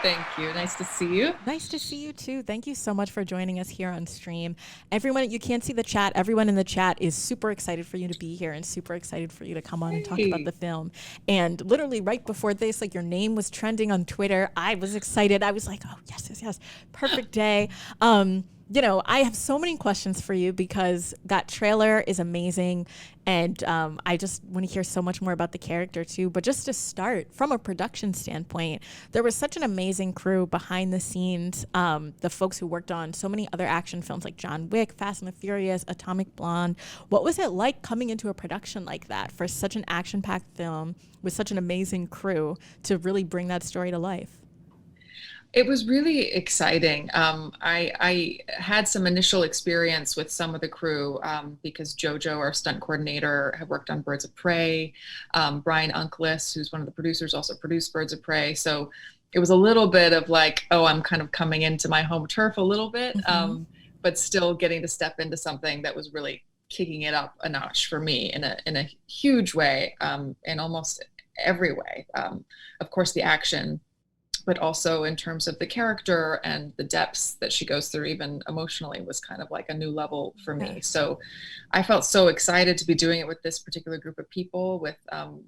Thank you. Nice to see you. Nice to see you too. Thank you so much for joining us here on stream. Everyone, you can't see the chat. Everyone in the chat is super excited for you to be here and super excited for you to come on and talk about the Hey. film. And literally right before this, like your name was trending on Twitter. I was excited. I was like, oh, yes, yes, yes. Perfect day. I have so many questions for you because that trailer is amazing. And I just want to hear so much more about the character too. But just to start, from a production standpoint, there was such an amazing crew behind the scenes. The folks who worked on so many other action films like John Wick, Fast and the Furious, Atomic Blonde. What was it like coming into a production like that for such an action packed film with such an amazing crew to really bring that story to life? It was really exciting. I had some initial experience with some of the crew because Jojo, our stunt coordinator, had worked on Birds of Prey. Brian Unkelis, who's one of the producers, also produced Birds of Prey. So it was a little bit of like, oh, I'm kind of coming into my home turf a little bit, Mm-hmm. but still getting to step into something that was really kicking it up a notch for me in a huge way, in almost every way. Of course, the action, but also in terms of the character and the depths that she goes through, even emotionally, was kind of like a new level for me. Yes. So I felt so excited to be doing it with this particular group of people, with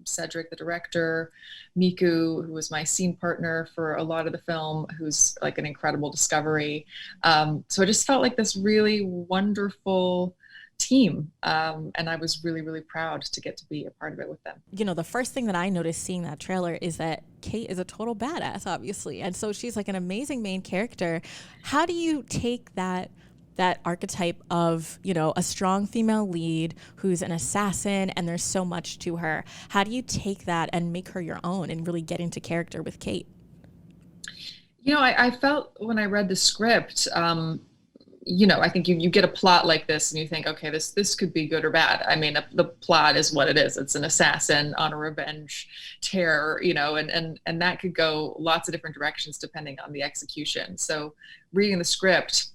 Cedric, the director, Miku, who was my scene partner for a lot of the film, who's like an incredible discovery. So I just felt like this really wonderful team. And I was really, really proud to get to be a part of it with them. The first thing that I noticed seeing that trailer is that Kate is a total badass, obviously. And so she's like an amazing main character. How do you take that archetype of, a strong female lead who's an assassin and there's so much to her? How do you take that and make her your own and really get into character with Kate? I felt when I read the script, I think you get a plot like this and you think, okay, this could be good or bad. I mean, the plot is what it is. It's an assassin on a revenge tear, and that could go lots of different directions depending on the execution. So reading the script,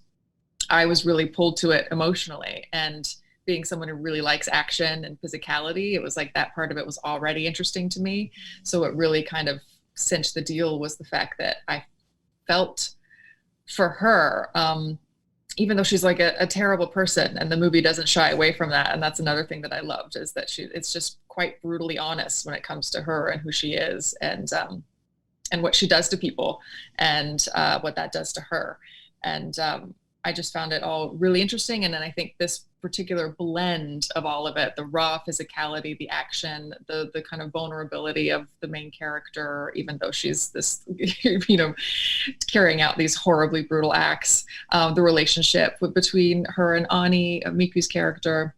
I was really pulled to it emotionally, and being someone who really likes action and physicality, it was like that part of it was already interesting to me. So what really kind of cinched the deal was the fact that I felt for her, even though she's like a terrible person, and the movie doesn't shy away from that. And that's another thing that I loved, is that it's just quite brutally honest when it comes to her and who she is, and what she does to people, and what that does to her. And I just found it all really interesting. And then I think this particular blend of all of it, the raw physicality, the action, the kind of vulnerability of the main character, even though she's this, carrying out these horribly brutal acts, the relationship between her and Ani, Miku's character,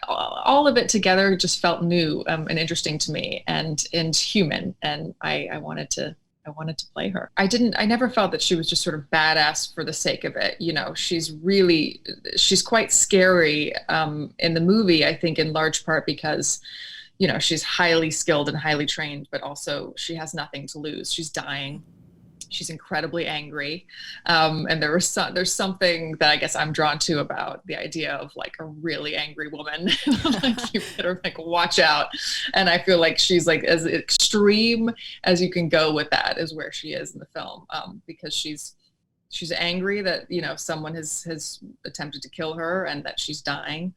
all of it together just felt new, and interesting to me, and human. And I wanted to play her. I never felt that she was just sort of badass for the sake of it. She's quite scary, in the movie, I think in large part because, she's highly skilled and highly trained, but also she has nothing to lose. She's dying. She's incredibly angry. And there's something that I guess I'm drawn to about the idea of like a really angry woman. Like, you better like watch out. And I feel like she's like as extreme as you can go with that is where she is in the film, because she's angry that someone has attempted to kill her and that she's dying.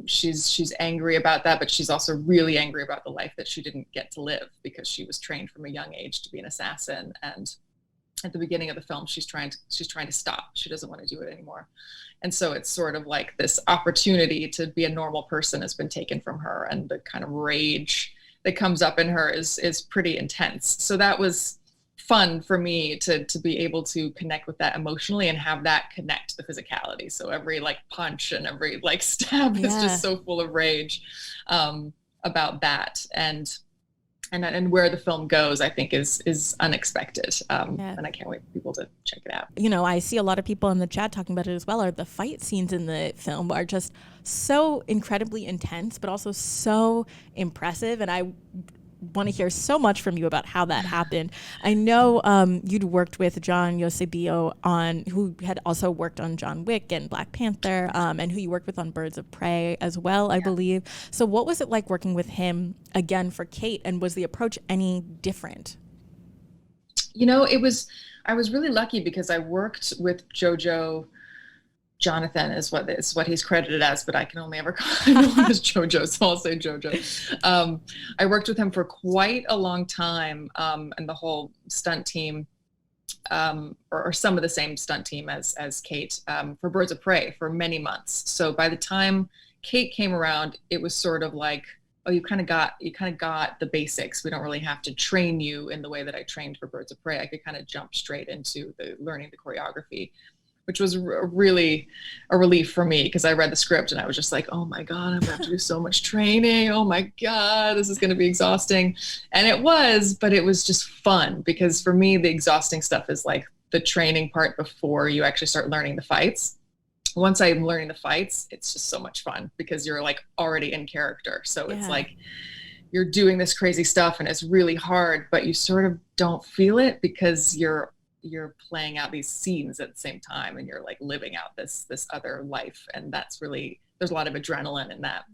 She's angry about that, but she's also really angry about the life that she didn't get to live because she was trained from a young age to be an assassin. And at the beginning of the film, she's trying to stop. She doesn't want to do it anymore. And so it's sort of like this opportunity to be a normal person has been taken from her, and the kind of rage that comes up in her is pretty intense. So that was fun for me to be able to connect with that emotionally and have that connect to the physicality. So every like punch and every like stab is Yeah. just so full of rage, about that. And where the film goes, I think is unexpected. Yeah. And I can't wait for people to check it out. I see a lot of people in the chat talking about it as well. Are the fight scenes in the film are just so incredibly intense, but also so impressive. And I want to hear so much from you about how that happened. I know you'd worked with John Yosebio who had also worked on John Wick and Black Panther, and who you worked with on Birds of Prey as well, I believe. So what was it like working with him again for Kate, and was the approach any different? I was really lucky because I worked with Jojo. Jonathan is what he's credited as, but I can only ever call him as Jojo, so I'll say Jojo. I worked with him for quite a long time, and the whole stunt team, or some of the same stunt team as Kate, for Birds of Prey for many months. So by the time Kate came around, it was sort of like, oh, you kind of got the basics. We don't really have to train you in the way that I trained for Birds of Prey. I could kind of jump straight into the learning the choreography, which was really a relief for me because I read the script and I was just like, oh my God, I'm gonna have to do so much training. Oh my God, this is gonna be exhausting. And it was, but it was just fun because for me, the exhausting stuff is like the training part before you actually start learning the fights. Once I'm learning the fights, it's just so much fun because you're like already in character. So it's like you're doing this crazy stuff and it's really hard, but you sort of don't feel it because you're playing out these scenes at the same time and you're like living out this other life, and that's really, there's a lot of adrenaline in that.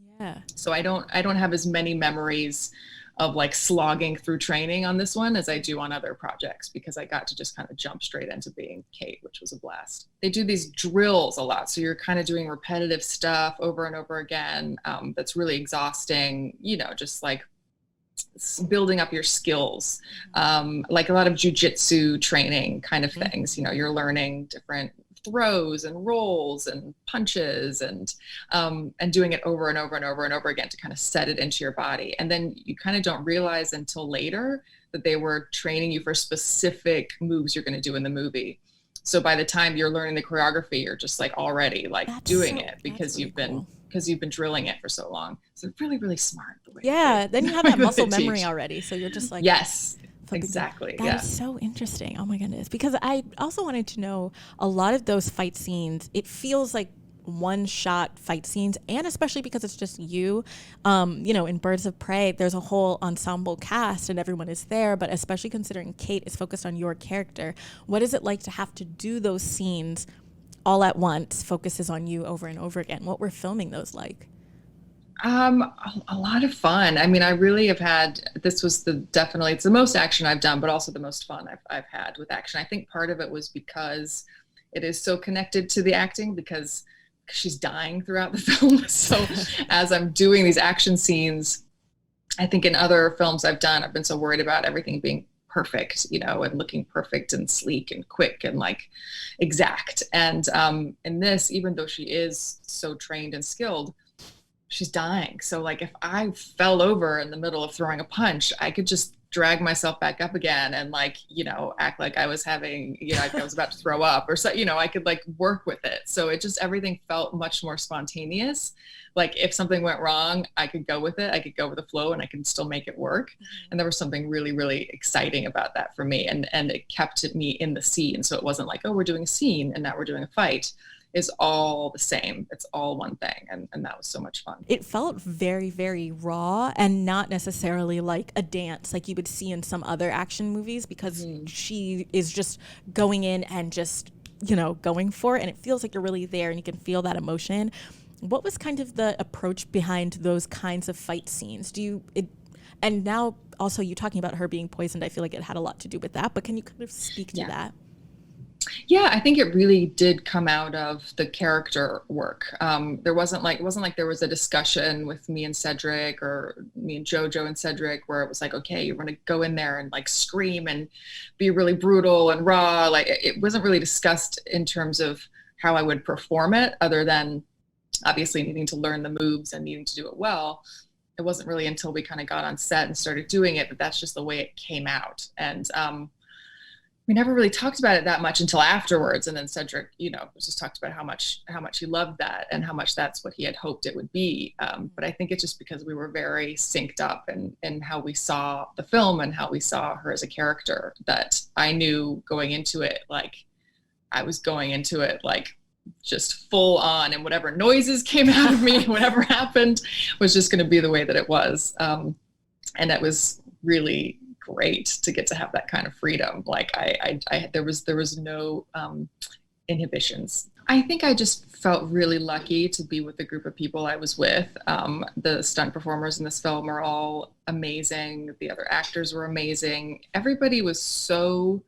So I don't have as many memories of like slogging through training on this one as I do on other projects because I got to just kind of jump straight into being Kate, which was a blast. They do these drills a lot, so you're kind of doing repetitive stuff over and over again. That's really exhausting, just like building up your skills, like a lot of jujitsu training kind of things. You're learning different throws and rolls and punches and doing it over and over and over and over again to kind of set it into your body. And then you kind of don't realize until later that they were training you for specific moves you're going to do in the movie. So by the time you're learning the choreography, you're just like already like doing it because you've been drilling it for so long. So really, really smart. Then you have that muscle memory already. So you're just like, yes, exactly. That is so interesting. Oh my goodness. Because I also wanted to know, a lot of those fight scenes, it feels like one shot fight scenes, and especially because it's just you, in Birds of Prey, there's a whole ensemble cast and everyone is there, but especially considering Kate is focused on your character, what is it like to have to do those scenes all at once, focuses on you over and over again? What were filming those like? A lot of fun. I mean, I really have had, this was definitely, it's the most action I've done, but also the most fun I've had with action. I think part of it was because it is so connected to the acting because she's dying throughout the film. So as I'm doing these action scenes, I think in other films I've done, I've been so worried about everything being perfect, and looking perfect and sleek and quick and like exact. And in this, even though she is so trained and skilled, she's dying. So like if I fell over in the middle of throwing a punch, I could just drag myself back up again and like, act like I was having, like I was about to throw up or so, I could like work with it. So it just, everything felt much more spontaneous. Like if something went wrong, I could go with it. I could go with the flow and I can still make it work. And there was something really, really exciting about that for me. And it kept me in the scene. So it wasn't like, oh, we're doing a scene and now we're doing a fight. Is all the same. It's all one thing. And that was so much fun. It felt very, very raw and not necessarily like a dance like you would see in some other action movies, because she is just going in and just, going for it. And it feels like you're really there and you can feel that emotion. What was kind of the approach behind those kinds of fight scenes? And now also you talking about her being poisoned, I feel like it had a lot to do with that, but can you kind of speak to that? Yeah, I think it really did come out of the character work. It wasn't like there was a discussion with me and Cedric or me and Jojo and Cedric where it was like, okay, you're going to go in there and like scream and be really brutal and raw. Like it wasn't really discussed in terms of how I would perform it, other than obviously needing to learn the moves and needing to do it well. It wasn't really until we kind of got on set and started doing it that that's just the way it came out. And we never really talked about it that much until afterwards. And then Cedric, just talked about how much he loved that and how much that's what he had hoped it would be. But I think it's just because we were very synced up in how we saw the film and how we saw her as a character, that I knew going into it, like I was going into it like just full on, and whatever noises came out of me, whatever happened was just going to be the way that it was. And that was really great to get to have that kind of freedom. Like there was no inhibitions. I think I just felt really lucky to be with the group of people I was with. The stunt performers in this film are all amazing. The other actors were amazing. Everybody was so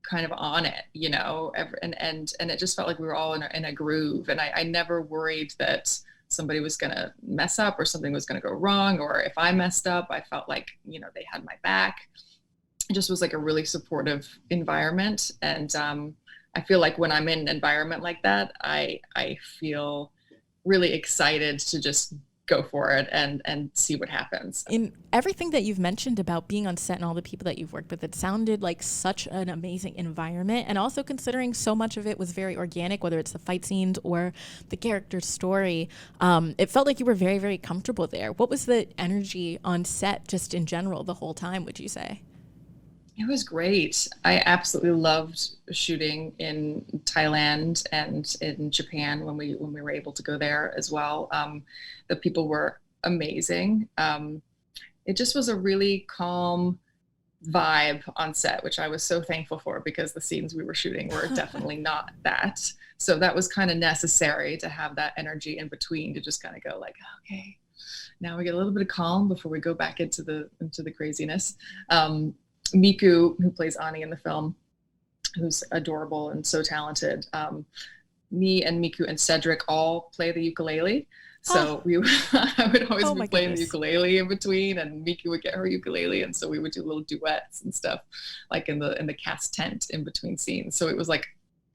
kind of on it, and it just felt like we were all in a groove. And I never worried that somebody was going to mess up or something was going to go wrong. Or if I messed up, I felt like, they had my back. It just was like a really supportive environment. And I feel like when I'm in an environment like that, I feel really excited to just go for it and see what happens. In everything that you've mentioned about being on set and all the people that you've worked with, it sounded like such an amazing environment. And also considering so much of it was very organic, whether it's the fight scenes or the character's story, it felt like you were very, very comfortable there. What was the energy on set just in general the whole time, would you say? It was great. I absolutely loved shooting in Thailand and in Japan when we were able to go there as well. The people were amazing. It just was a really calm vibe on set, which I was so thankful for, because the scenes we were shooting were definitely not that. So that was kind of necessary to have that energy in between, to just kind of go like, okay, now we get a little bit of calm before we go back into the craziness. Miku, who plays Ani in the film, who's adorable and so talented. Me and Miku and Cedric all play the ukulele. So I would always be playing the ukulele in between, and Miku would get her ukulele. And so we would do little duets and stuff like in the cast tent in between scenes. So it was like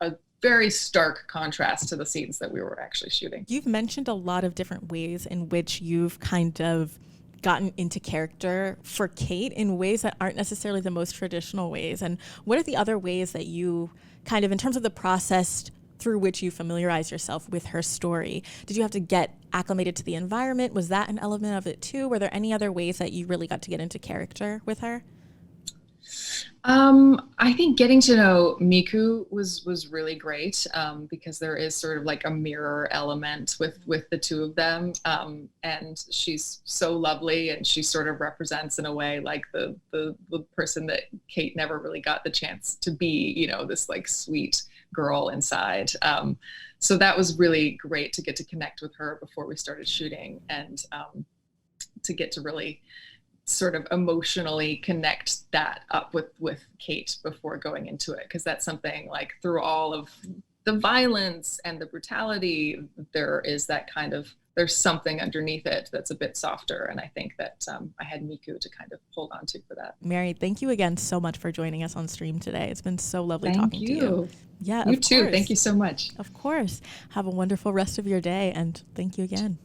a very stark contrast to the scenes that we were actually shooting. You've mentioned a lot of different ways in which you've kind of gotten into character for Kate in ways that aren't necessarily the most traditional ways. And what are the other ways that you kind of, in terms of the process through which you familiarize yourself with her story, did you have to get acclimated to the environment? Was that an element of it too? Were there any other ways that you really got to get into character with her? I think getting to know Miku was really great, because there is sort of like a mirror element with the two of them, and she's so lovely, and she sort of represents in a way like the person that Kate never really got the chance to be, this like sweet girl inside. So that was really great to get to connect with her before we started shooting, and to get to really sort of emotionally connect that up with Kate before going into it, because that's something like through all of the violence and the brutality, there is that kind of, there's something underneath it that's a bit softer, and I think that I had Miku to kind of hold on to for that. Mary, thank you again so much for joining us on stream today. It's been so lovely talking to you. Yeah, you too. Thank you so much. Of course. Have a wonderful rest of your day, and thank you again.